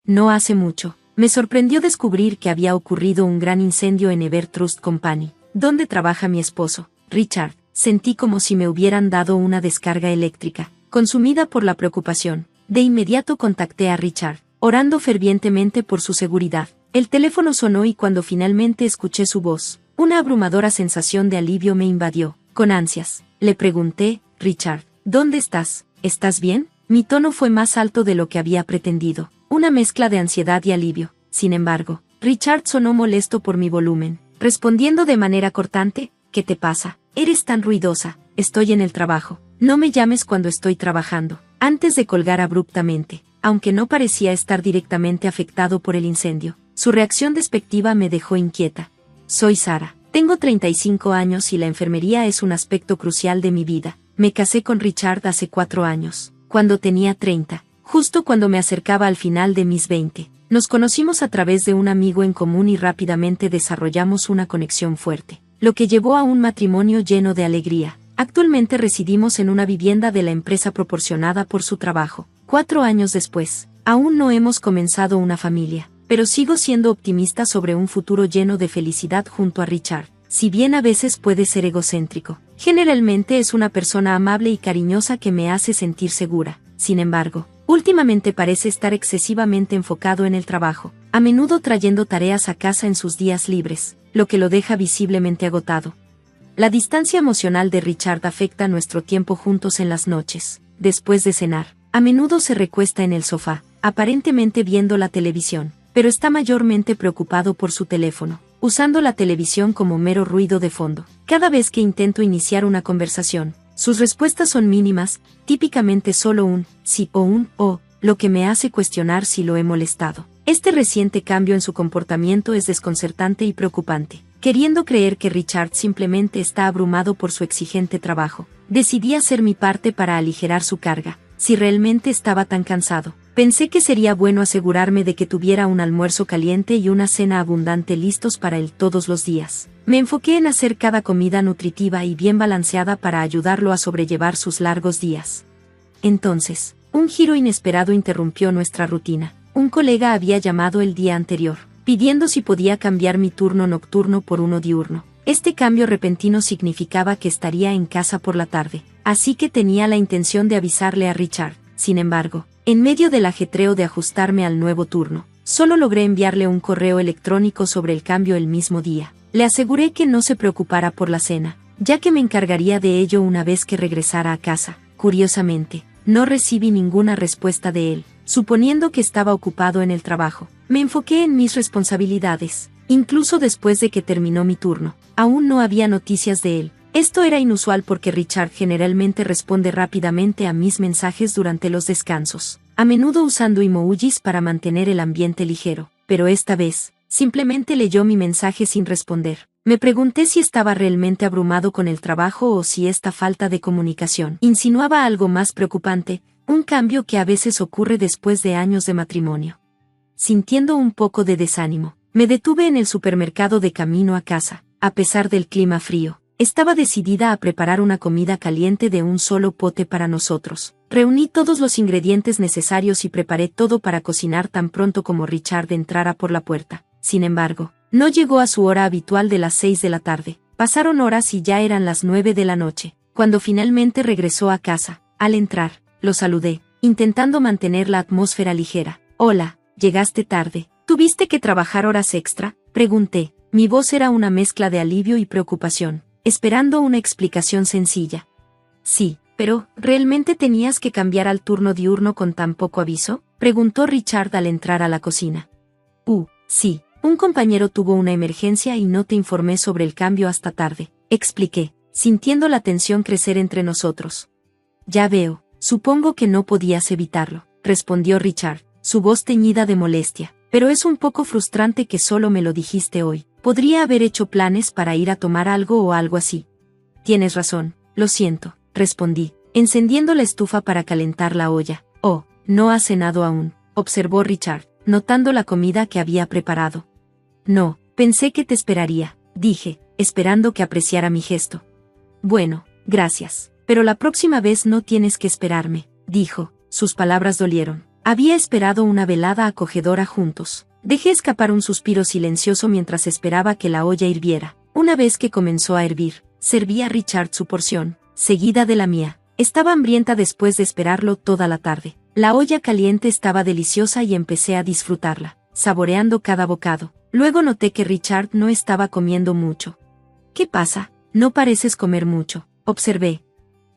no hace mucho. Me sorprendió descubrir que había ocurrido un gran incendio en Ever Trust Company, donde trabaja mi esposo, Richard. Sentí como si me hubieran dado una descarga eléctrica. Consumida por la preocupación, de inmediato contacté a Richard, orando fervientemente por su seguridad. El teléfono sonó y cuando finalmente escuché su voz, una abrumadora sensación de alivio me invadió. Con ansias, le pregunté, Richard, ¿dónde estás? ¿Estás bien? Mi tono fue más alto de lo que había pretendido, una mezcla de ansiedad y alivio. Sin embargo, Richard sonó molesto por mi volumen, respondiendo de manera cortante, ¿qué te pasa? Eres tan ruidosa. Estoy en el trabajo. No me llames cuando estoy trabajando. Antes de colgar abruptamente, aunque no parecía estar directamente afectado por el incendio, su reacción despectiva me dejó inquieta. Soy Sara. Tengo 35 años y la enfermería es un aspecto crucial de mi vida. Me casé con Richard hace 4 años, cuando tenía 30, justo cuando me acercaba al final de mis 20. Nos conocimos a través de un amigo en común y rápidamente desarrollamos una conexión fuerte, lo que llevó a un matrimonio lleno de alegría. Actualmente residimos en una vivienda de la empresa proporcionada por su trabajo. 4 años después, aún no hemos comenzado una familia, pero sigo siendo optimista sobre un futuro lleno de felicidad junto a Richard. Si bien a veces puede ser egocéntrico, generalmente es una persona amable y cariñosa que me hace sentir segura. Sin embargo, últimamente parece estar excesivamente enfocado en el trabajo, a menudo trayendo tareas a casa en sus días libres, lo que lo deja visiblemente agotado. La distancia emocional de Richard afecta nuestro tiempo juntos en las noches. Después de cenar, a menudo se recuesta en el sofá, aparentemente viendo la televisión, pero está mayormente preocupado por su teléfono, usando la televisión como mero ruido de fondo. Cada vez que intento iniciar una conversación, sus respuestas son mínimas, típicamente solo un sí o un oh, lo que me hace cuestionar si lo he molestado. Este reciente cambio en su comportamiento es desconcertante y preocupante. Queriendo creer que Richard simplemente está abrumado por su exigente trabajo, decidí hacer mi parte para aligerar su carga. Si realmente estaba tan cansado, pensé que sería bueno asegurarme de que tuviera un almuerzo caliente y una cena abundante listos para él todos los días. Me enfoqué en hacer cada comida nutritiva y bien balanceada para ayudarlo a sobrellevar sus largos días. Entonces, un giro inesperado interrumpió nuestra rutina. Un colega había llamado el día anterior, pidiendo si podía cambiar mi turno nocturno por uno diurno. Este cambio repentino significaba que estaría en casa por la tarde, así que tenía la intención de avisarle a Richard. Sin embargo, en medio del ajetreo de ajustarme al nuevo turno, solo logré enviarle un correo electrónico sobre el cambio el mismo día. Le aseguré que no se preocupara por la cena, ya que me encargaría de ello una vez que regresara a casa. Curiosamente, no recibí ninguna respuesta de él. Suponiendo que estaba ocupado en el trabajo, me enfoqué en mis responsabilidades. Incluso después de que terminó mi turno, aún no había noticias de él. Esto era inusual porque Richard generalmente responde rápidamente a mis mensajes durante los descansos, a menudo usando emojis para mantener el ambiente ligero. Pero esta vez, simplemente leyó mi mensaje sin responder. Me pregunté si estaba realmente abrumado con el trabajo o si esta falta de comunicación insinuaba algo más preocupante. Un cambio que a veces ocurre después de años de matrimonio. Sintiendo un poco de desánimo, me detuve en el supermercado de camino a casa. A pesar del clima frío, estaba decidida a preparar una comida caliente de un solo pote para nosotros. Reuní todos los ingredientes necesarios y preparé todo para cocinar tan pronto como Richard entrara por la puerta. Sin embargo, no llegó a su hora habitual de las 6 de la tarde. Pasaron horas y ya eran las 9 de la noche, cuando finalmente regresó a casa. Al entrar, lo saludé, intentando mantener la atmósfera ligera. Hola, llegaste tarde. ¿Tuviste que trabajar horas extra? Pregunté. Mi voz era una mezcla de alivio y preocupación, esperando una explicación sencilla. Sí, pero, ¿realmente tenías que cambiar al turno diurno con tan poco aviso? Preguntó Richard al entrar a la cocina. Sí, un compañero tuvo una emergencia y no te informé sobre el cambio hasta tarde, expliqué, sintiendo la tensión crecer entre nosotros. Ya veo. Supongo que no podías evitarlo, respondió Richard, su voz teñida de molestia. Pero es un poco frustrante que solo me lo dijiste hoy. Podría haber hecho planes para ir a tomar algo o algo así. Tienes razón, lo siento, respondí, encendiendo la estufa para calentar la olla. Oh, no has cenado aún, observó Richard, notando la comida que había preparado. No, pensé que te esperaría, dije, esperando que apreciara mi gesto. Bueno, gracias. Pero la próxima vez no tienes que esperarme, dijo. Sus palabras dolieron. Había esperado una velada acogedora juntos. Dejé escapar un suspiro silencioso mientras esperaba que la olla hirviera. Una vez que comenzó a hervir, serví a Richard su porción, seguida de la mía. Estaba hambrienta después de esperarlo toda la tarde. La olla caliente estaba deliciosa y empecé a disfrutarla, saboreando cada bocado. Luego noté que Richard no estaba comiendo mucho. ¿Qué pasa? No pareces comer mucho, observé.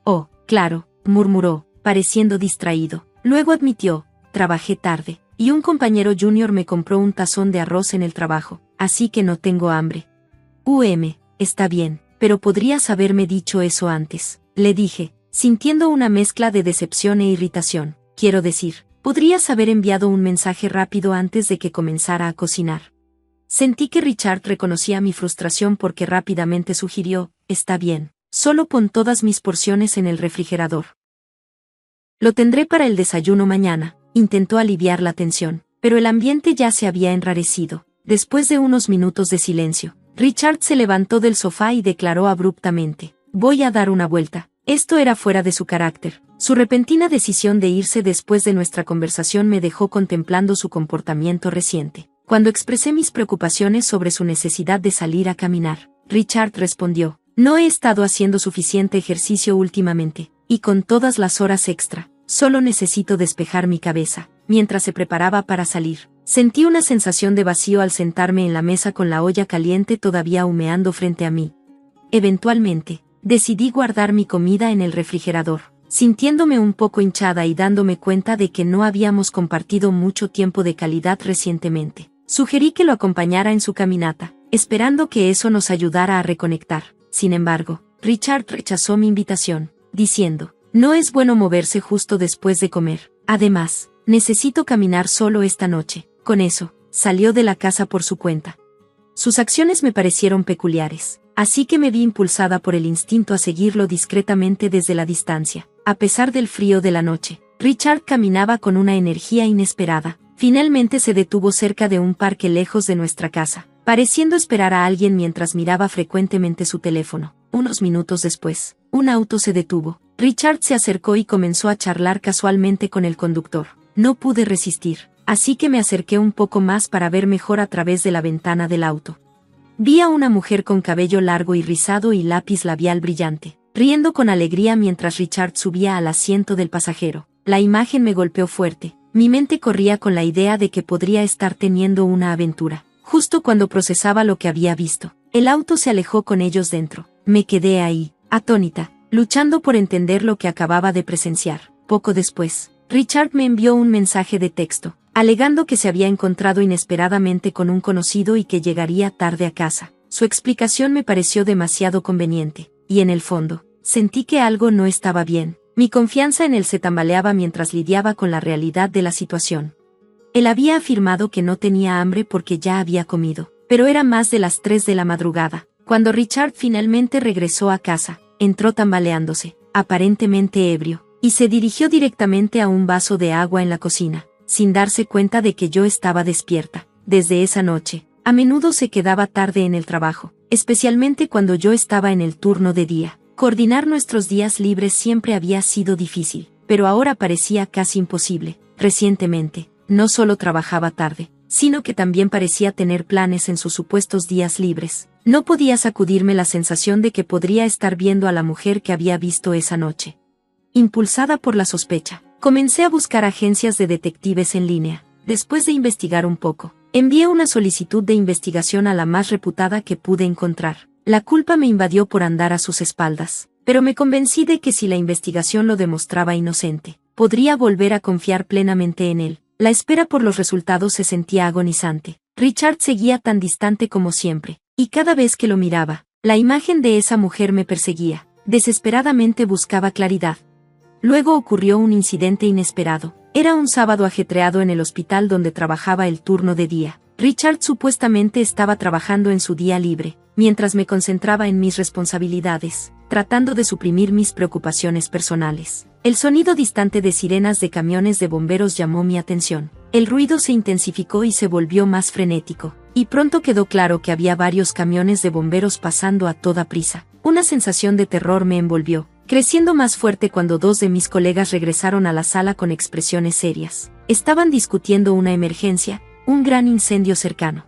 Oh, claro, murmuró, pareciendo distraído. Luego admitió, trabajé tarde, y un compañero junior me compró un tazón de arroz en el trabajo, así que no tengo hambre. Está bien, pero podrías haberme dicho eso antes, le dije, sintiendo una mezcla de decepción e irritación. Quiero decir, podrías haber enviado un mensaje rápido antes de que comenzara a cocinar. Sentí que Richard reconocía mi frustración porque rápidamente sugirió, está bien, solo pon todas mis porciones en el refrigerador. Lo tendré para el desayuno mañana, intentó aliviar la tensión, pero el ambiente ya se había enrarecido. Después de unos minutos de silencio, Richard se levantó del sofá y declaró abruptamente, voy a dar una vuelta. Esto era fuera de su carácter. Su repentina decisión de irse después de nuestra conversación me dejó contemplando su comportamiento reciente. Cuando expresé mis preocupaciones sobre su necesidad de salir a caminar, Richard respondió, no he estado haciendo suficiente ejercicio últimamente, y con todas las horas extra, solo necesito despejar mi cabeza. Mientras se preparaba para salir, sentí una sensación de vacío al sentarme en la mesa con la olla caliente todavía humeando frente a mí. Eventualmente, decidí guardar mi comida en el refrigerador, sintiéndome un poco hinchada y dándome cuenta de que no habíamos compartido mucho tiempo de calidad recientemente. Sugerí que lo acompañara en su caminata, esperando que eso nos ayudara a reconectar. Sin embargo, Richard rechazó mi invitación, diciendo, no es bueno moverse justo después de comer. Además, necesito caminar solo esta noche. Con eso, salió de la casa por su cuenta. Sus acciones me parecieron peculiares, así que me vi impulsada por el instinto a seguirlo discretamente desde la distancia. A pesar del frío de la noche, Richard caminaba con una energía inesperada. Finalmente se detuvo cerca de un parque lejos de nuestra casa, pareciendo esperar a alguien mientras miraba frecuentemente su teléfono. Unos minutos después, un auto se detuvo. Richard se acercó y comenzó a charlar casualmente con el conductor. No pude resistir, así que me acerqué un poco más para ver mejor a través de la ventana del auto. Vi a una mujer con cabello largo y rizado y lápiz labial brillante, riendo con alegría mientras Richard subía al asiento del pasajero. La imagen me golpeó fuerte. Mi mente corría con la idea de que podría estar teniendo una aventura. Justo cuando procesaba lo que había visto, el auto se alejó con ellos dentro. Me quedé ahí, atónita, luchando por entender lo que acababa de presenciar. Poco después, Richard me envió un mensaje de texto, alegando que se había encontrado inesperadamente con un conocido y que llegaría tarde a casa. Su explicación me pareció demasiado conveniente, y en el fondo, sentí que algo no estaba bien. Mi confianza en él se tambaleaba mientras lidiaba con la realidad de la situación. Él había afirmado que no tenía hambre porque ya había comido, pero era más de las 3 de la madrugada. Cuando Richard finalmente regresó a casa, entró tambaleándose, aparentemente ebrio, y se dirigió directamente a un vaso de agua en la cocina, sin darse cuenta de que yo estaba despierta. Desde esa noche, a menudo se quedaba tarde en el trabajo, especialmente cuando yo estaba en el turno de día. Coordinar nuestros días libres siempre había sido difícil, pero ahora parecía casi imposible. Recientemente, no solo trabajaba tarde, sino que también parecía tener planes en sus supuestos días libres. No podía sacudirme la sensación de que podría estar viendo a la mujer que había visto esa noche. Impulsada por la sospecha, comencé a buscar agencias de detectives en línea. Después de investigar un poco, envié una solicitud de investigación a la más reputada que pude encontrar. La culpa me invadió por andar a sus espaldas, pero me convencí de que si la investigación lo demostraba inocente, podría volver a confiar plenamente en él. La espera por los resultados se sentía agonizante. Richard seguía tan distante como siempre, y cada vez que lo miraba, la imagen de esa mujer me perseguía. Desesperadamente buscaba claridad. Luego ocurrió un incidente inesperado. Era un sábado ajetreado en el hospital donde trabajaba el turno de día. Richard supuestamente estaba trabajando en su día libre, mientras me concentraba en mis responsabilidades, tratando de suprimir mis preocupaciones personales. El sonido distante de sirenas de camiones de bomberos llamó mi atención. El ruido se intensificó y se volvió más frenético, y pronto quedó claro que había varios camiones de bomberos pasando a toda prisa. Una sensación de terror me envolvió. creciendo más fuerte cuando dos de mis colegas regresaron a la sala con expresiones serias. Estaban discutiendo una emergencia, un gran incendio cercano.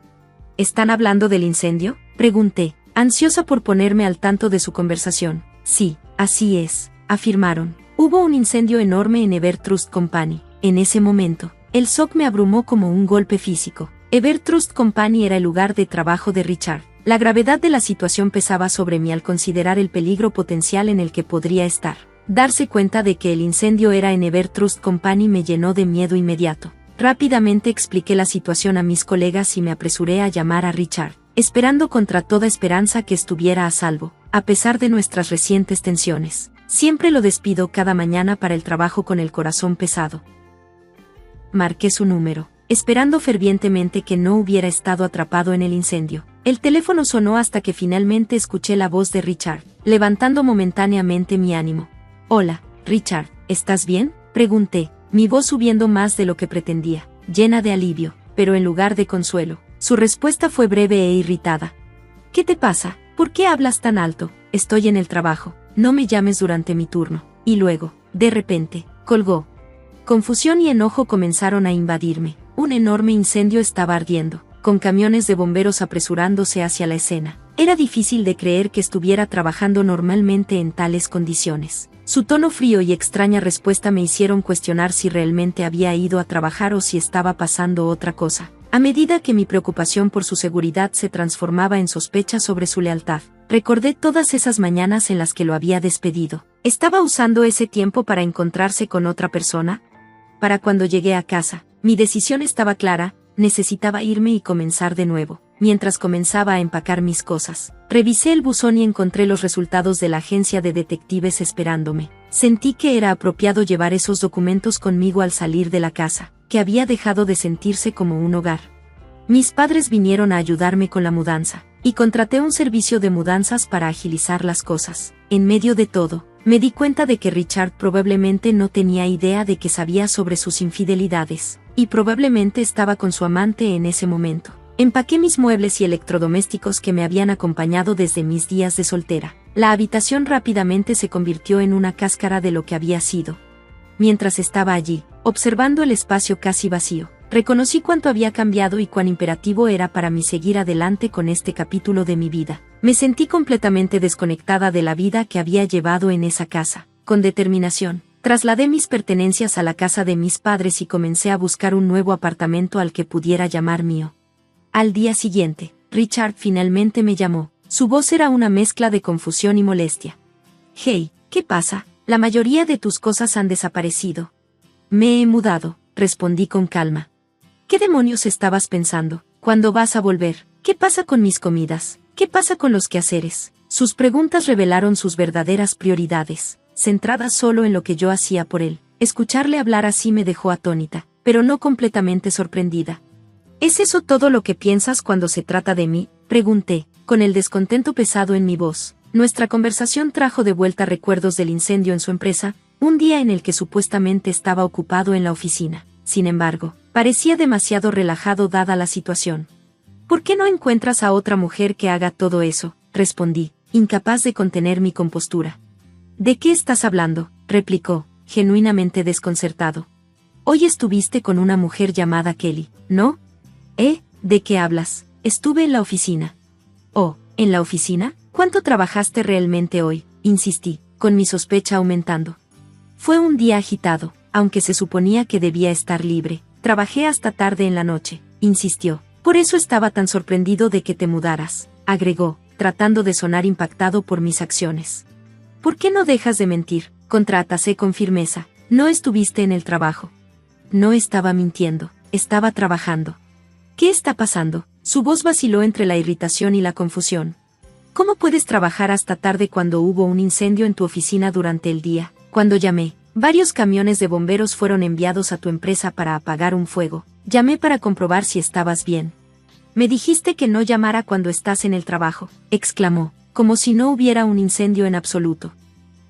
¿Están hablando del incendio?, pregunté, ansiosa por ponerme al tanto de su conversación. Sí, así es, afirmaron. Hubo un incendio enorme en Ever Trust Company. En ese momento, el shock me abrumó como un golpe físico. Ever Trust Company era el lugar de trabajo de Richard. La gravedad de la situación pesaba sobre mí al considerar el peligro potencial en el que podría estar. Darse cuenta de que el incendio era en Ever Trust Company me llenó de miedo inmediato. Rápidamente expliqué la situación a mis colegas y me apresuré a llamar a Richard, esperando contra toda esperanza que estuviera a salvo, a pesar de nuestras recientes tensiones. Siempre lo despido cada mañana para el trabajo con el corazón pesado. Marqué su número, esperando fervientemente que no hubiera estado atrapado en el incendio. El teléfono sonó hasta que finalmente escuché la voz de Richard, levantando momentáneamente mi ánimo. Hola, Richard, ¿estás bien?, pregunté, mi voz subiendo más de lo que pretendía, llena de alivio, pero en lugar de consuelo. Su respuesta fue breve e irritada. ¿Qué te pasa? ¿Por qué hablas tan alto? Estoy en el trabajo, no me llames durante mi turno. Y luego, de repente, colgó. Confusión y enojo comenzaron a invadirme. Un enorme incendio estaba ardiendo, con camiones de bomberos apresurándose hacia la escena. Era difícil de creer que estuviera trabajando normalmente en tales condiciones. Su tono frío y extraña respuesta me hicieron cuestionar si realmente había ido a trabajar o si estaba pasando otra cosa. A medida que mi preocupación por su seguridad se transformaba en sospecha sobre su lealtad, recordé todas esas mañanas en las que lo había despedido. ¿Estaba usando ese tiempo para encontrarse con otra persona? Para cuando llegué a casa, mi decisión estaba clara: necesitaba irme y comenzar de nuevo. Mientras comenzaba a empacar mis cosas, revisé el buzón y encontré los resultados de la agencia de detectives esperándome. Sentí que era apropiado llevar esos documentos conmigo al salir de la casa, que había dejado de sentirse como un hogar. Mis padres vinieron a ayudarme con la mudanza, y contraté un servicio de mudanzas para agilizar las cosas. En medio de todo, me di cuenta de que Richard probablemente no tenía idea de que sabía sobre sus infidelidades, y probablemente estaba con su amante en ese momento. Empaqué mis muebles y electrodomésticos que me habían acompañado desde mis días de soltera. La habitación rápidamente se convirtió en una cáscara de lo que había sido. Mientras estaba allí, observando el espacio casi vacío, reconocí cuánto había cambiado y cuán imperativo era para mí seguir adelante con este capítulo de mi vida. Me sentí completamente desconectada de la vida que había llevado en esa casa. Con determinación, trasladé mis pertenencias a la casa de mis padres y comencé a buscar un nuevo apartamento al que pudiera llamar mío. Al día siguiente, Richard finalmente me llamó. Su voz era una mezcla de confusión y molestia. Hey, ¿qué pasa? La mayoría de tus cosas han desaparecido. Me he mudado, respondí con calma. ¿Qué demonios estabas pensando? ¿Cuándo vas a volver? ¿Qué pasa con mis comidas? ¿Qué pasa con los quehaceres? Sus preguntas revelaron sus verdaderas prioridades, centradas solo en lo que yo hacía por él. Escucharle hablar así me dejó atónita, pero no completamente sorprendida. ¿Es eso todo lo que piensas cuando se trata de mí?, pregunté, con el descontento pesado en mi voz. Nuestra conversación trajo de vuelta recuerdos del incendio en su empresa, un día en el que supuestamente estaba ocupado en la oficina. Sin embargo, parecía demasiado relajado dada la situación. ¿Por qué no encuentras a otra mujer que haga todo eso?, respondí, incapaz de contener mi compostura. ¿De qué estás hablando?, replicó, genuinamente desconcertado. Hoy estuviste con una mujer llamada Kelly, ¿no? ¿De qué hablas? Estuve en la oficina. Oh, ¿en la oficina? ¿Cuánto trabajaste realmente hoy?, insistí, con mi sospecha aumentando. Fue un día agitado, aunque se suponía que debía estar libre. Trabajé hasta tarde en la noche, insistió. Por eso estaba tan sorprendido de que te mudaras, agregó, tratando de sonar impactado por mis acciones. ¿Por qué no dejas de mentir?, contraatacé con firmeza. No estuviste en el trabajo. No estaba mintiendo, estaba trabajando. ¿Qué está pasando? Su voz vaciló entre la irritación y la confusión. ¿Cómo puedes trabajar hasta tarde cuando hubo un incendio en tu oficina durante el día? Cuando llamé, varios camiones de bomberos fueron enviados a tu empresa para apagar un fuego. Llamé para comprobar si estabas bien. Me dijiste que no llamara cuando estás en el trabajo, exclamó, como si no hubiera un incendio en absoluto.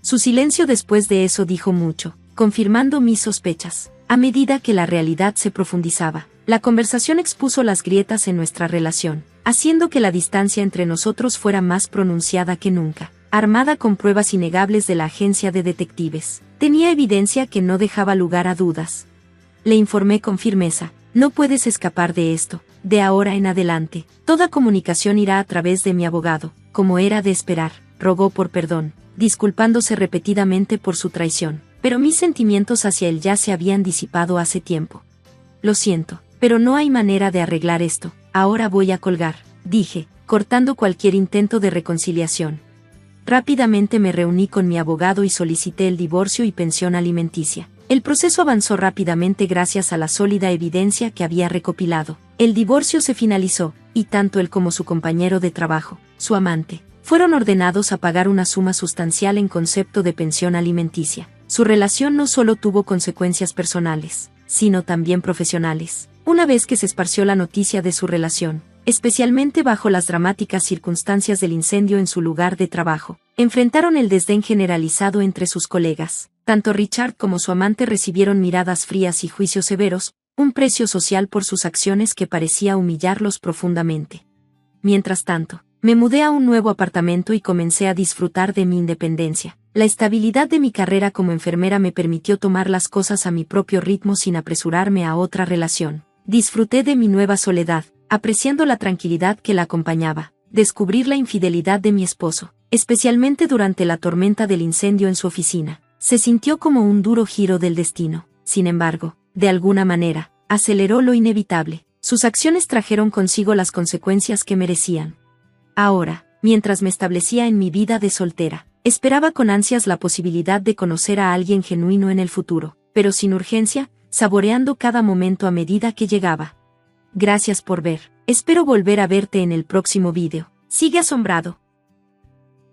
Su silencio después de eso dijo mucho, confirmando mis sospechas. A medida que la realidad se profundizaba, la conversación expuso las grietas en nuestra relación, haciendo que la distancia entre nosotros fuera más pronunciada que nunca. armada con pruebas innegables de la agencia de detectives. Tenía evidencia que no dejaba lugar a dudas. Le informé con firmeza: no puedes escapar de esto. De ahora en adelante, toda comunicación irá a través de mi abogado. Como era de esperar, rogó por perdón, disculpándose repetidamente por su traición. Pero mis sentimientos hacia él ya se habían disipado hace tiempo. Lo siento, pero no hay manera de arreglar esto. Ahora voy a colgar, dije, cortando cualquier intento de reconciliación. Rápidamente me reuní con mi abogado y solicité el divorcio y pensión alimenticia. El proceso avanzó rápidamente gracias a la sólida evidencia que había recopilado. El divorcio se finalizó, y tanto él como su compañero de trabajo, su amante, fueron ordenados a pagar una suma sustancial en concepto de pensión alimenticia. Su relación no solo tuvo consecuencias personales, sino también profesionales. Una vez que se esparció la noticia de su relación, especialmente bajo las dramáticas circunstancias del incendio en su lugar de trabajo, enfrentaron el desdén generalizado entre sus colegas. Tanto Richard como su amante recibieron miradas frías y juicios severos, un precio social por sus acciones que parecía humillarlos profundamente. Mientras tanto, me mudé a un nuevo apartamento y comencé a disfrutar de mi independencia. La estabilidad de mi carrera como enfermera me permitió tomar las cosas a mi propio ritmo sin apresurarme a otra relación. Disfruté de mi nueva soledad, apreciando la tranquilidad que la acompañaba. Descubrir la infidelidad de mi esposo, especialmente durante la tormenta del incendio en su oficina, se sintió como un duro giro del destino. Sin embargo, de alguna manera, aceleró lo inevitable. Sus acciones trajeron consigo las consecuencias que merecían. Ahora, mientras me establecía en mi vida de soltera, esperaba con ansias la posibilidad de conocer a alguien genuino en el futuro, pero sin urgencia, saboreando cada momento a medida que llegaba. Gracias por ver. Espero volver a verte en el próximo vídeo. Sigue asombrado.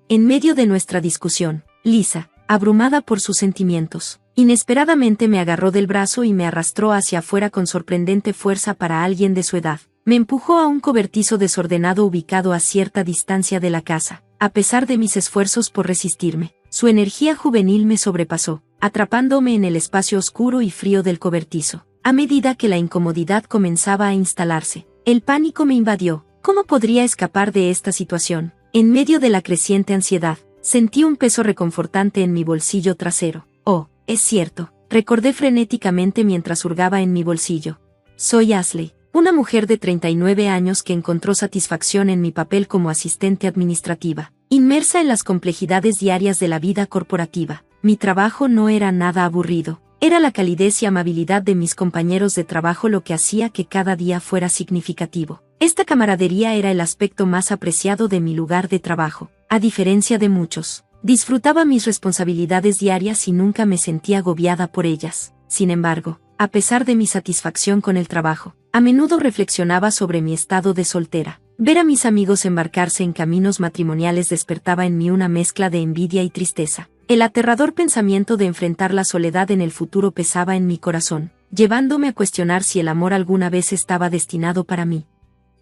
En medio de nuestra discusión, Lisa, abrumada por sus sentimientos, inesperadamente me agarró del brazo y me arrastró hacia afuera con sorprendente fuerza para alguien de su edad. Me empujó a un cobertizo desordenado ubicado a cierta distancia de la casa. A pesar de mis esfuerzos por resistirme, su energía juvenil me sobrepasó, atrapándome en el espacio oscuro y frío del cobertizo. A medida que la incomodidad comenzaba a instalarse, el pánico me invadió. ¿Cómo podría escapar de esta situación? En medio de la creciente ansiedad, sentí un peso reconfortante en mi bolsillo trasero. Oh, es cierto, recordé frenéticamente mientras hurgaba en mi bolsillo. Soy Ashley, una mujer de 39 años que encontró satisfacción en mi papel como asistente administrativa, inmersa en las complejidades diarias de la vida corporativa. Mi trabajo no era nada aburrido. Era la calidez y amabilidad de mis compañeros de trabajo lo que hacía que cada día fuera significativo. Esta camaradería era el aspecto más apreciado de mi lugar de trabajo. A diferencia de muchos, disfrutaba mis responsabilidades diarias y nunca me sentía agobiada por ellas. Sin embargo, a pesar de mi satisfacción con el trabajo, a menudo reflexionaba sobre mi estado de soltera. Ver a mis amigos embarcarse en caminos matrimoniales despertaba en mí una mezcla de envidia y tristeza. El aterrador pensamiento de enfrentar la soledad en el futuro pesaba en mi corazón, llevándome a cuestionar si el amor alguna vez estaba destinado para mí.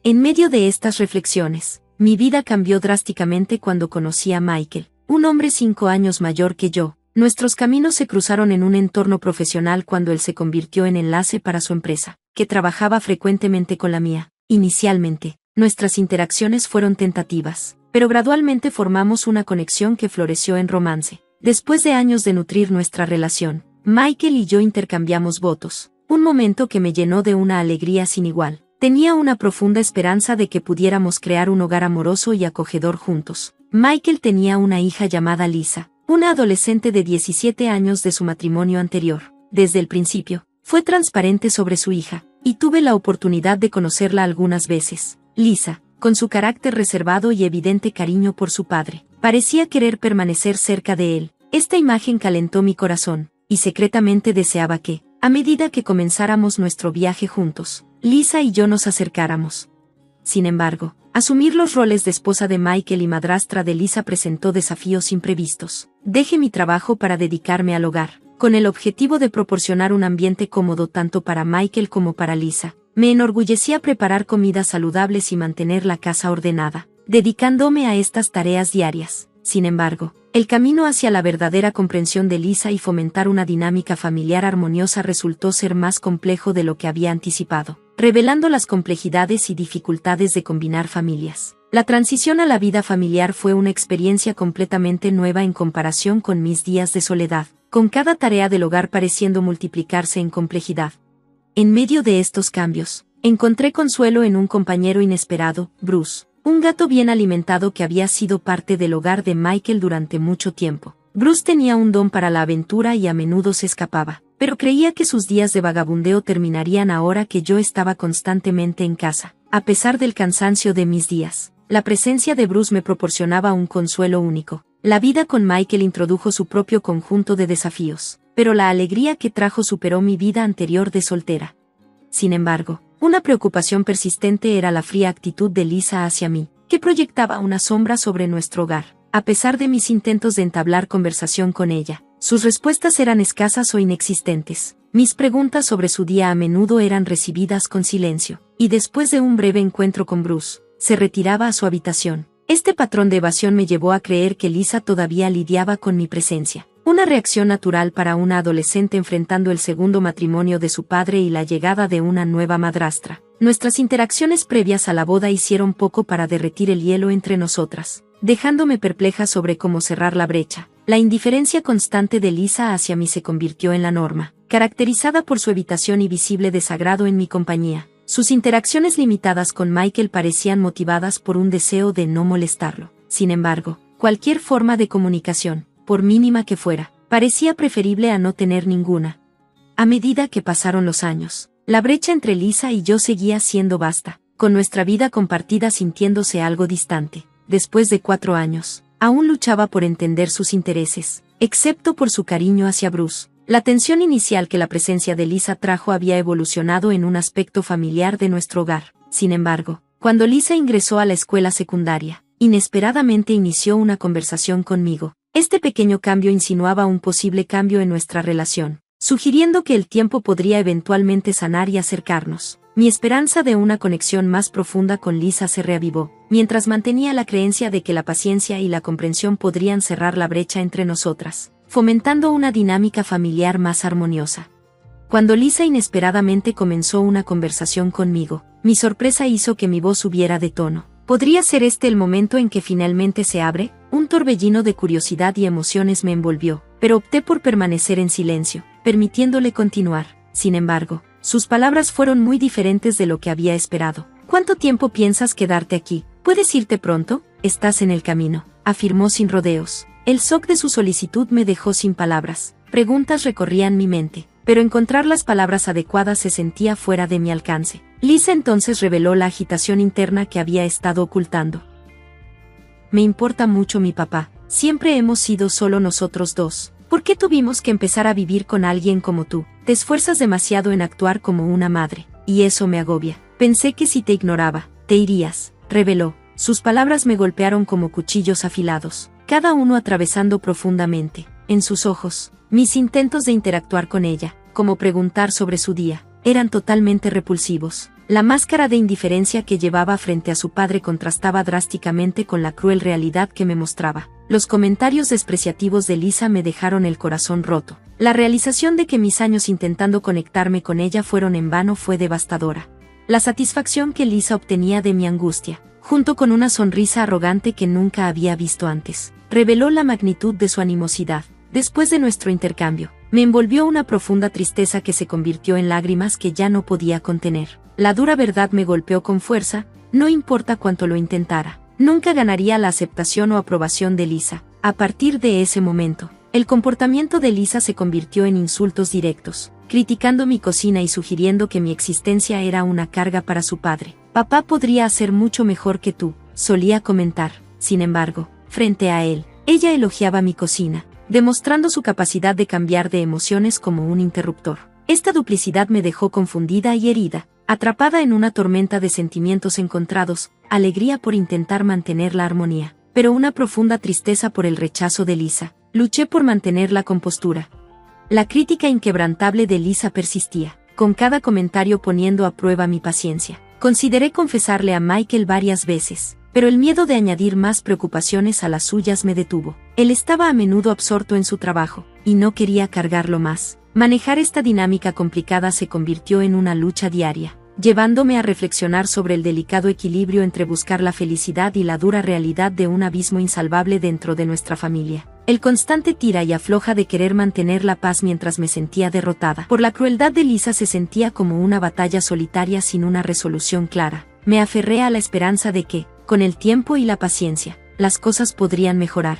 En medio de estas reflexiones, mi vida cambió drásticamente cuando conocí a Michael, un hombre 5 años mayor que yo. Nuestros caminos se cruzaron en un entorno profesional cuando él se convirtió en enlace para su empresa, que trabajaba frecuentemente con la mía. Inicialmente, nuestras interacciones fueron tentativas, pero gradualmente formamos una conexión que floreció en romance. Después de años de nutrir nuestra relación, Michael y yo intercambiamos votos, un momento que me llenó de una alegría sin igual. Tenía una profunda esperanza de que pudiéramos crear un hogar amoroso y acogedor juntos. Michael tenía una hija llamada Lisa, una adolescente de 17 años de su matrimonio anterior. Desde el principio, fue transparente sobre su hija, y tuve la oportunidad de conocerla algunas veces. Lisa, con su carácter reservado y evidente cariño por su padre, parecía querer permanecer cerca de él. Esta imagen calentó mi corazón, y secretamente deseaba que, a medida que comenzáramos nuestro viaje juntos, Lisa y yo nos acercáramos. Sin embargo, asumir los roles de esposa de Michael y madrastra de Lisa presentó desafíos imprevistos. Dejé mi trabajo para dedicarme al hogar, con el objetivo de proporcionar un ambiente cómodo tanto para Michael como para Lisa. Me enorgullecía preparar comidas saludables y mantener la casa ordenada, dedicándome a estas tareas diarias. Sin embargo, el camino hacia la verdadera comprensión de Lisa y fomentar una dinámica familiar armoniosa resultó ser más complejo de lo que había anticipado, revelando las complejidades y dificultades de combinar familias. La transición a la vida familiar fue una experiencia completamente nueva en comparación con mis días de soledad, con cada tarea del hogar pareciendo multiplicarse en complejidad. En medio de estos cambios, encontré consuelo en un compañero inesperado, Bruce, un gato bien alimentado que había sido parte del hogar de Michael durante mucho tiempo. Bruce tenía un don para la aventura y a menudo se escapaba, pero creía que sus días de vagabundeo terminarían ahora que yo estaba constantemente en casa. A pesar del cansancio de mis días, la presencia de Bruce me proporcionaba un consuelo único. La vida con Michael introdujo su propio conjunto de desafíos, pero la alegría que trajo superó mi vida anterior de soltera. Sin embargo, una preocupación persistente era la fría actitud de Lisa hacia mí, que proyectaba una sombra sobre nuestro hogar. A pesar de mis intentos de entablar conversación con ella, sus respuestas eran escasas o inexistentes. Mis preguntas sobre su día a menudo eran recibidas con silencio, y después de un breve encuentro con Bruce, se retiraba a su habitación. Este patrón de evasión me llevó a creer que Lisa todavía lidiaba con mi presencia. Una reacción natural para una adolescente enfrentando el segundo matrimonio de su padre y la llegada de una nueva madrastra. Nuestras interacciones previas a la boda hicieron poco para derretir el hielo entre nosotras, dejándome perpleja sobre cómo cerrar la brecha. La indiferencia constante de Lisa hacia mí se convirtió en la norma, caracterizada por su evitación y visible desagrado en mi compañía. Sus interacciones limitadas con Michael parecían motivadas por un deseo de no molestarlo. Sin embargo, cualquier forma de comunicación, por mínima que fuera, parecía preferible a no tener ninguna. A medida que pasaron los años, la brecha entre Lisa y yo seguía siendo vasta, con nuestra vida compartida sintiéndose algo distante. Después de 4 años, aún luchaba por entender sus intereses, excepto por su cariño hacia Bruce. La tensión inicial que la presencia de Lisa trajo había evolucionado en un aspecto familiar de nuestro hogar. Sin embargo, cuando Lisa ingresó a la escuela secundaria, inesperadamente inició una conversación conmigo. Este pequeño cambio insinuaba un posible cambio en nuestra relación, sugiriendo que el tiempo podría eventualmente sanar y acercarnos. Mi esperanza de una conexión más profunda con Lisa se reavivó, mientras mantenía la creencia de que la paciencia y la comprensión podrían cerrar la brecha entre nosotras, fomentando una dinámica familiar más armoniosa. Cuando Lisa inesperadamente comenzó una conversación conmigo, mi sorpresa hizo que mi voz subiera de tono. ¿Podría ser este el momento en que finalmente se abre? Un torbellino de curiosidad y emociones me envolvió, pero opté por permanecer en silencio, permitiéndole continuar. Sin embargo, sus palabras fueron muy diferentes de lo que había esperado. ¿Cuánto tiempo piensas quedarte aquí? ¿Puedes irte pronto? Estás en el camino, afirmó sin rodeos. El shock de su solicitud me dejó sin palabras. Preguntas recorrían mi mente, pero encontrar las palabras adecuadas se sentía fuera de mi alcance. Lisa entonces reveló la agitación interna que había estado ocultando. Me importa mucho mi papá. Siempre hemos sido solo nosotros dos. ¿Por qué tuvimos que empezar a vivir con alguien como tú? Te esfuerzas demasiado en actuar como una madre, y eso me agobia. Pensé que si te ignoraba, te irías, reveló. Sus palabras me golpearon como cuchillos afilados, cada uno atravesando profundamente. En sus ojos, mis intentos de interactuar con ella, como preguntar sobre su día, eran totalmente repulsivos. La máscara de indiferencia que llevaba frente a su padre contrastaba drásticamente con la cruel realidad que me mostraba. Los comentarios despreciativos de Lisa me dejaron el corazón roto. La realización de que mis años intentando conectarme con ella fueron en vano fue devastadora. La satisfacción que Lisa obtenía de mi angustia, junto con una sonrisa arrogante que nunca había visto antes, reveló la magnitud de su animosidad. Después de nuestro intercambio, me envolvió una profunda tristeza que se convirtió en lágrimas que ya no podía contener. La dura verdad me golpeó con fuerza, no importa cuánto lo intentara. Nunca ganaría la aceptación o aprobación de Lisa. A partir de ese momento, el comportamiento de Lisa se convirtió en insultos directos, criticando mi cocina y sugiriendo que mi existencia era una carga para su padre. Papá podría hacer mucho mejor que tú, solía comentar. Sin embargo, frente a él, ella elogiaba mi cocina, demostrando su capacidad de cambiar de emociones como un interruptor. Esta duplicidad me dejó confundida y herida, atrapada en una tormenta de sentimientos encontrados, alegría por intentar mantener la armonía, pero una profunda tristeza por el rechazo de Lisa. Luché por mantener la compostura. La crítica inquebrantable de Lisa persistía, con cada comentario poniendo a prueba mi paciencia. Consideré confesarle a Michael varias veces, pero el miedo de añadir más preocupaciones a las suyas me detuvo. Él estaba a menudo absorto en su trabajo, y no quería cargarlo más. Manejar esta dinámica complicada se convirtió en una lucha diaria. llevándome a reflexionar sobre el delicado equilibrio entre buscar la felicidad y la dura realidad de un abismo insalvable dentro de nuestra familia. El constante tira y afloja de querer mantener la paz mientras me sentía derrotada por la crueldad de Lisa se sentía como una batalla solitaria sin una resolución clara. Me aferré a la esperanza de que, con el tiempo y la paciencia, las cosas podrían mejorar.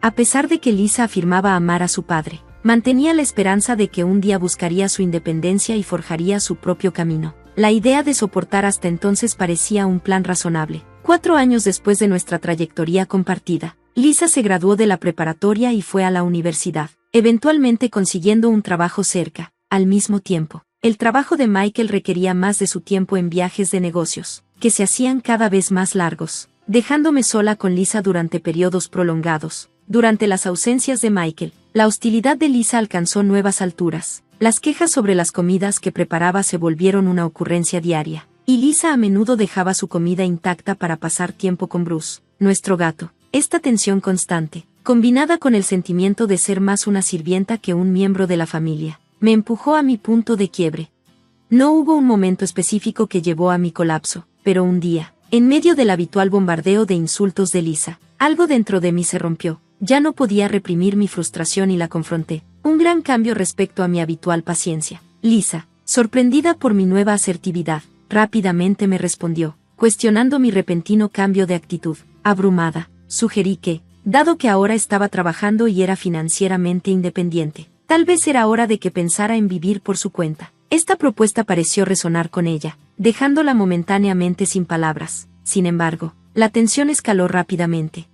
A pesar de que Lisa afirmaba amar a su padre, mantenía la esperanza de que un día buscaría su independencia y forjaría su propio camino. La idea de soportar hasta entonces parecía un plan razonable. 4 años después de nuestra trayectoria compartida, Lisa se graduó de la preparatoria y fue a la universidad, eventualmente consiguiendo un trabajo cerca. Al mismo tiempo, el trabajo de Michael requería más de su tiempo en viajes de negocios, que se hacían cada vez más largos, dejándome sola con Lisa durante periodos prolongados. Durante las ausencias de Michael, la hostilidad de Lisa alcanzó nuevas alturas. Las quejas sobre las comidas que preparaba se volvieron una ocurrencia diaria, y Lisa a menudo dejaba su comida intacta para pasar tiempo con Bruce, nuestro gato. Esta tensión constante, combinada con el sentimiento de ser más una sirvienta que un miembro de la familia, me empujó a mi punto de quiebre. No hubo un momento específico que llevó a mi colapso, pero un día, en medio del habitual bombardeo de insultos de Lisa, algo dentro de mí se rompió. Ya no podía reprimir mi frustración y la confronté. Un gran cambio respecto a mi habitual paciencia. Lisa, sorprendida por mi nueva asertividad, rápidamente me respondió, cuestionando mi repentino cambio de actitud. Abrumada, sugerí que, dado que ahora estaba trabajando y era financieramente independiente, tal vez era hora de que pensara en vivir por su cuenta. Esta propuesta pareció resonar con ella, dejándola momentáneamente sin palabras. Sin embargo, la tensión escaló rápidamente.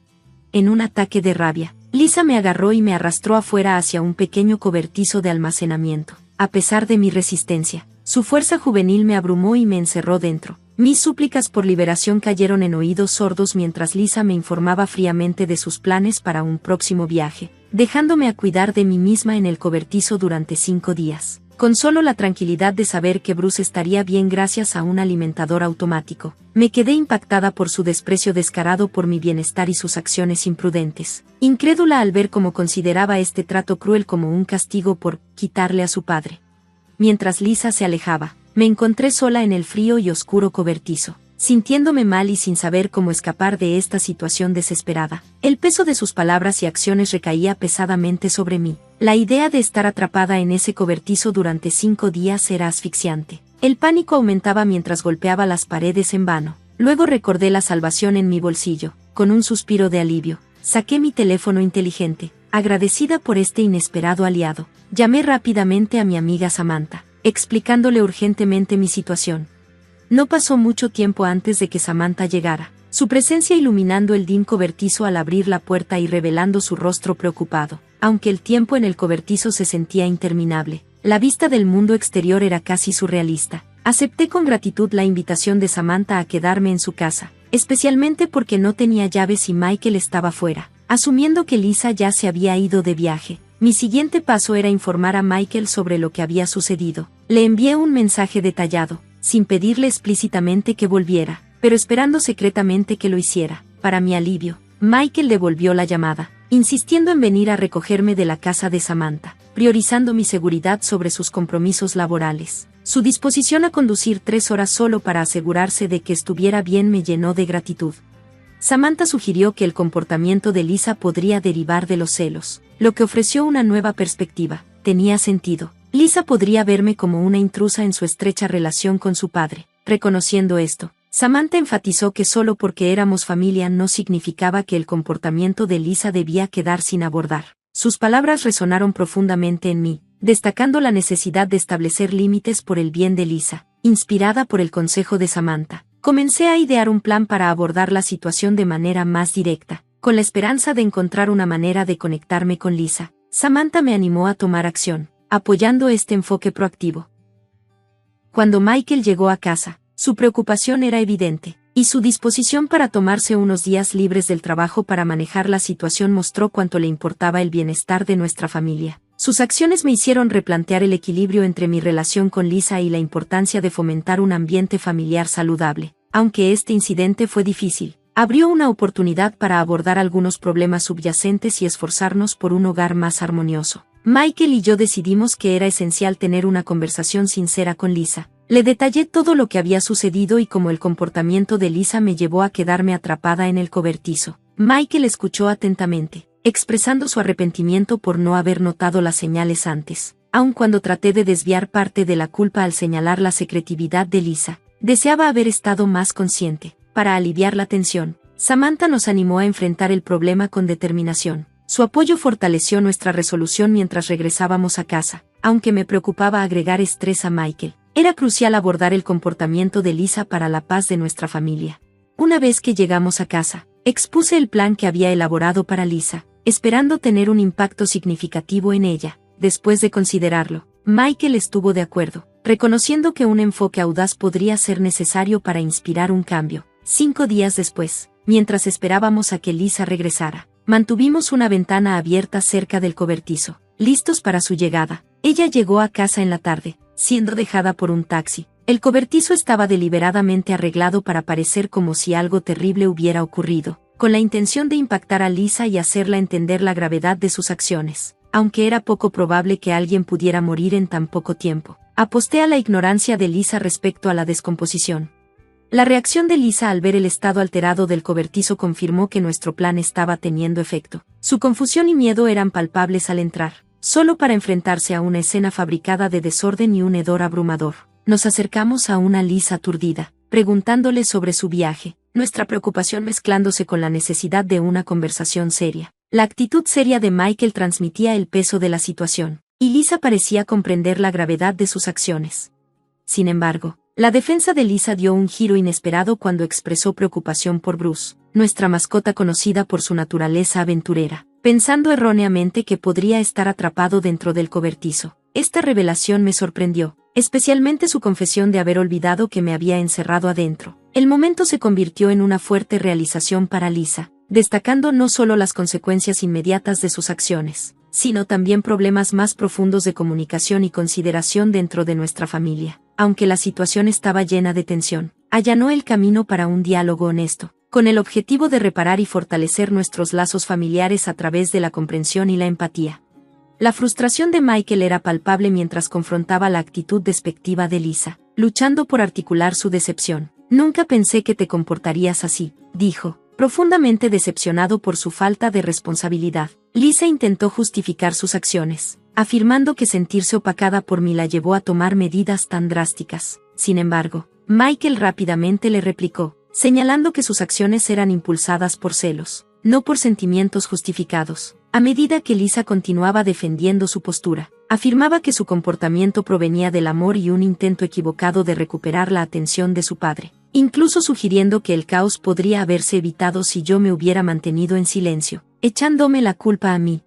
En un ataque de rabia, Lisa me agarró y me arrastró afuera hacia un pequeño cobertizo de almacenamiento. A pesar de mi resistencia, su fuerza juvenil me abrumó y me encerró dentro. Mis súplicas por liberación cayeron en oídos sordos mientras Lisa me informaba fríamente de sus planes para un próximo viaje, dejándome a cuidar de mí misma en el cobertizo durante 5 días. Con solo la tranquilidad de saber que Bruce estaría bien gracias a un alimentador automático, me quedé impactada por su desprecio descarado por mi bienestar y sus acciones imprudentes, incrédula al ver cómo consideraba este trato cruel como un castigo por quitarle a su padre. Mientras Lisa se alejaba, me encontré sola en el frío y oscuro cobertizo, sintiéndome mal y sin saber cómo escapar de esta situación desesperada. El peso de sus palabras y acciones recaía pesadamente sobre mí. La idea de estar atrapada en ese cobertizo durante 5 días era asfixiante. El pánico aumentaba mientras golpeaba las paredes en vano. Luego recordé la salvación en mi bolsillo. Con un suspiro de alivio, saqué mi teléfono inteligente. Agradecida por este inesperado aliado, llamé rápidamente a mi amiga Samantha, explicándole urgentemente mi situación. No pasó mucho tiempo antes de que Samantha llegara, su presencia iluminando el dim cobertizo al abrir la puerta y revelando su rostro preocupado. Aunque el tiempo en el cobertizo se sentía interminable, la vista del mundo exterior era casi surrealista. Acepté con gratitud la invitación de Samantha a quedarme en su casa, especialmente porque no tenía llaves y Michael estaba fuera. Asumiendo que Lisa ya se había ido de viaje, mi siguiente paso era informar a Michael sobre lo que había sucedido. Le envié un mensaje detallado, sin pedirle explícitamente que volviera, pero esperando secretamente que lo hiciera. Para mi alivio, Michael devolvió la llamada, insistiendo en venir a recogerme de la casa de Samantha, priorizando mi seguridad sobre sus compromisos laborales. Su disposición a conducir 3 horas solo para asegurarse de que estuviera bien me llenó de gratitud. Samantha sugirió que el comportamiento de Lisa podría derivar de los celos, lo que ofreció una nueva perspectiva. Tenía sentido. Lisa podría verme como una intrusa en su estrecha relación con su padre. Reconociendo esto, Samantha enfatizó que solo porque éramos familia no significaba que el comportamiento de Lisa debía quedar sin abordar. Sus palabras resonaron profundamente en mí, destacando la necesidad de establecer límites por el bien de Lisa. Inspirada por el consejo de Samantha, comencé a idear un plan para abordar la situación de manera más directa, con la esperanza de encontrar una manera de conectarme con Lisa. Samantha me animó a tomar acción, apoyando este enfoque proactivo. Cuando Michael llegó a casa, su preocupación era evidente, y su disposición para tomarse unos días libres del trabajo para manejar la situación mostró cuánto le importaba el bienestar de nuestra familia. Sus acciones me hicieron replantear el equilibrio entre mi relación con Lisa y la importancia de fomentar un ambiente familiar saludable. Aunque este incidente fue difícil, abrió una oportunidad para abordar algunos problemas subyacentes y esforzarnos por un hogar más armonioso. Michael y yo decidimos que era esencial tener una conversación sincera con Lisa, Le detallé todo lo que había sucedido y cómo el comportamiento de Lisa me llevó a quedarme atrapada en el cobertizo. Michael escuchó atentamente, expresando su arrepentimiento por no haber notado las señales antes, aun cuando traté de desviar parte de la culpa al señalar la secretividad de Lisa. Deseaba haber estado más consciente. Para aliviar la tensión, Samantha nos animó a enfrentar el problema con determinación. Su apoyo fortaleció nuestra resolución mientras regresábamos a casa, aunque me preocupaba agregar estrés a Michael. Era crucial abordar el comportamiento de Lisa para la paz de nuestra familia. Una vez que llegamos a casa, expuse el plan que había elaborado para Lisa, esperando tener un impacto significativo en ella. Después de considerarlo, Michael estuvo de acuerdo, reconociendo que un enfoque audaz podría ser necesario para inspirar un cambio. 5 días después, mientras esperábamos a que Lisa regresara, mantuvimos una ventana abierta cerca del cobertizo, listos para su llegada. Ella llegó a casa en la tarde, siendo dejada por un taxi. El cobertizo estaba deliberadamente arreglado para parecer como si algo terrible hubiera ocurrido, con la intención de impactar a Lisa y hacerla entender la gravedad de sus acciones. Aunque era poco probable que alguien pudiera morir en tan poco tiempo, aposté a la ignorancia de Lisa respecto a la descomposición. La reacción de Lisa al ver el estado alterado del cobertizo confirmó que nuestro plan estaba teniendo efecto. Su confusión y miedo eran palpables al entrar, solo para enfrentarse a una escena fabricada de desorden y un hedor abrumador. Nos acercamos a una Lisa aturdida, preguntándole sobre su viaje, nuestra preocupación mezclándose con la necesidad de una conversación seria. La actitud seria de Michael transmitía el peso de la situación, y Lisa parecía comprender la gravedad de sus acciones. Sin embargo, la defensa de Lisa dio un giro inesperado cuando expresó preocupación por Bruce, nuestra mascota conocida por su naturaleza aventurera, pensando erróneamente que podría estar atrapado dentro del cobertizo. Esta revelación me sorprendió, especialmente su confesión de haber olvidado que me había encerrado adentro. El momento se convirtió en una fuerte realización para Lisa, destacando no solo las consecuencias inmediatas de sus acciones, sino también problemas más profundos de comunicación y consideración dentro de nuestra familia. Aunque la situación estaba llena de tensión, allanó el camino para un diálogo honesto, con el objetivo de reparar y fortalecer nuestros lazos familiares a través de la comprensión y la empatía. La frustración de Michael era palpable mientras confrontaba la actitud despectiva de Lisa, luchando por articular su decepción. «Nunca pensé que te comportarías así», dijo, profundamente decepcionado por su falta de responsabilidad. Lisa intentó justificar sus acciones, afirmando que sentirse opacada por mí la llevó a tomar medidas tan drásticas. Sin embargo, Michael rápidamente le replicó, señalando que sus acciones eran impulsadas por celos, no por sentimientos justificados. A medida que Lisa continuaba defendiendo su postura, afirmaba que su comportamiento provenía del amor y un intento equivocado de recuperar la atención de su padre, incluso sugiriendo que el caos podría haberse evitado si yo me hubiera mantenido en silencio, echándome la culpa a mí.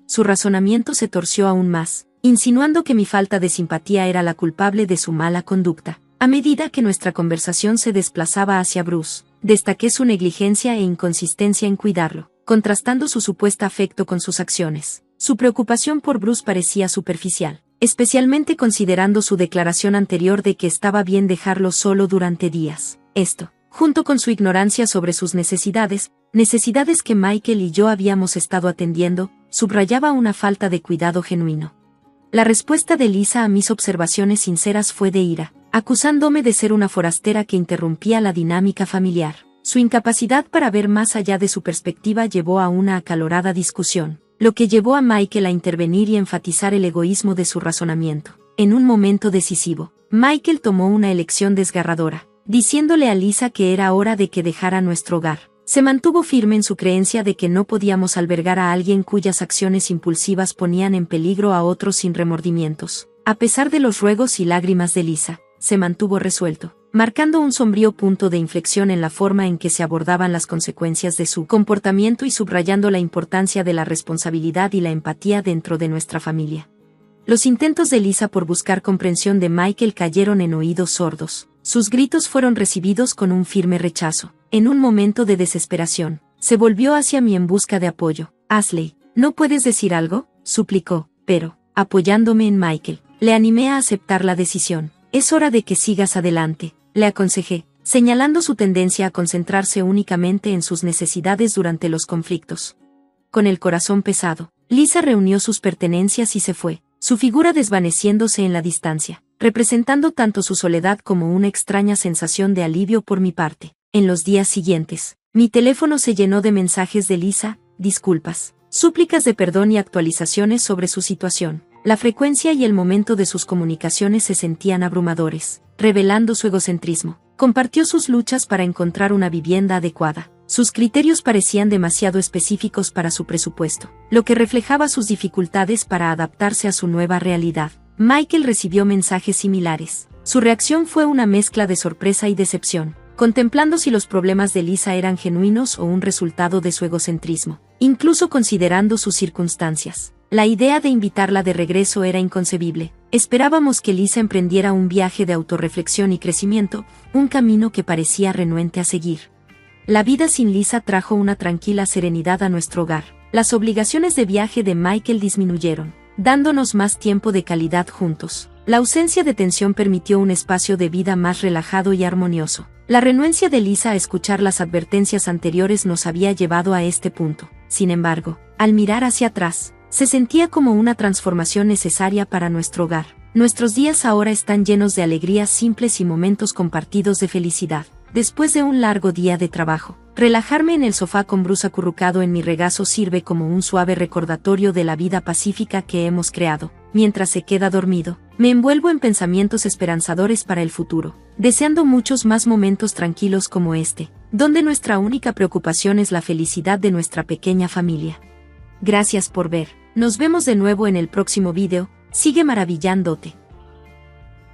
Su razonamiento se torció aún más, insinuando que mi falta de simpatía era la culpable de su mala conducta. A medida que nuestra conversación se desplazaba hacia Bruce, destaqué su negligencia e inconsistencia en cuidarlo, contrastando su supuesto afecto con sus acciones. Su preocupación por Bruce parecía superficial, especialmente considerando su declaración anterior de que estaba bien dejarlo solo durante días. Esto, junto con su ignorancia sobre sus necesidades que Michael y yo habíamos estado atendiendo, subrayaba una falta de cuidado genuino. La respuesta de Lisa a mis observaciones sinceras fue de ira, acusándome de ser una forastera que interrumpía la dinámica familiar. Su incapacidad para ver más allá de su perspectiva llevó a una acalorada discusión, lo que llevó a Michael a intervenir y enfatizar el egoísmo de su razonamiento. En un momento decisivo, Michael tomó una elección desgarradora, diciéndole a Lisa que era hora de que dejara nuestro hogar. Se mantuvo firme en su creencia de que no podíamos albergar a alguien cuyas acciones impulsivas ponían en peligro a otros sin remordimientos. A pesar de los ruegos y lágrimas de Lisa, se mantuvo resuelto, marcando un sombrío punto de inflexión en la forma en que se abordaban las consecuencias de su comportamiento y subrayando la importancia de la responsabilidad y la empatía dentro de nuestra familia. Los intentos de Lisa por buscar comprensión de Michael cayeron en oídos sordos. Sus gritos fueron recibidos con un firme rechazo. En un momento de desesperación, se volvió hacia mí en busca de apoyo. «Ashley, ¿no puedes decir algo?», suplicó, pero, apoyándome en Michael, le animé a aceptar la decisión. «Es hora de que sigas adelante», le aconsejé, señalando su tendencia a concentrarse únicamente en sus necesidades durante los conflictos. Con el corazón pesado, Lisa reunió sus pertenencias y se fue, su figura desvaneciéndose en la distancia. representando tanto su soledad como una extraña sensación de alivio por mi parte. En los días siguientes, mi teléfono se llenó de mensajes de Lisa, disculpas, súplicas de perdón y actualizaciones sobre su situación. La frecuencia y el momento de sus comunicaciones se sentían abrumadores, revelando su egocentrismo. Compartió sus luchas para encontrar una vivienda adecuada. Sus criterios parecían demasiado específicos para su presupuesto, lo que reflejaba sus dificultades para adaptarse a su nueva realidad. Michael recibió mensajes similares. Su reacción fue una mezcla de sorpresa y decepción, contemplando si los problemas de Lisa eran genuinos o un resultado de su egocentrismo. Incluso considerando sus circunstancias, la idea de invitarla de regreso era inconcebible. Esperábamos que Lisa emprendiera un viaje de autorreflexión y crecimiento, un camino que parecía renuente a seguir. La vida sin Lisa trajo una tranquila serenidad a nuestro hogar. Las obligaciones de viaje de Michael disminuyeron, dándonos más tiempo de calidad juntos. La ausencia de tensión permitió un espacio de vida más relajado y armonioso. La renuencia de Lisa a escuchar las advertencias anteriores nos había llevado a este punto. Sin embargo, al mirar hacia atrás, se sentía como una transformación necesaria para nuestro hogar. Nuestros días ahora están llenos de alegrías simples y momentos compartidos de felicidad. Después de un largo día de trabajo, relajarme en el sofá con Bruce acurrucado en mi regazo sirve como un suave recordatorio de la vida pacífica que hemos creado. Mientras se queda dormido, me envuelvo en pensamientos esperanzadores para el futuro, deseando muchos más momentos tranquilos como este, donde nuestra única preocupación es la felicidad de nuestra pequeña familia. Gracias por ver. Nos vemos de nuevo en el próximo video. Sigue maravillándote.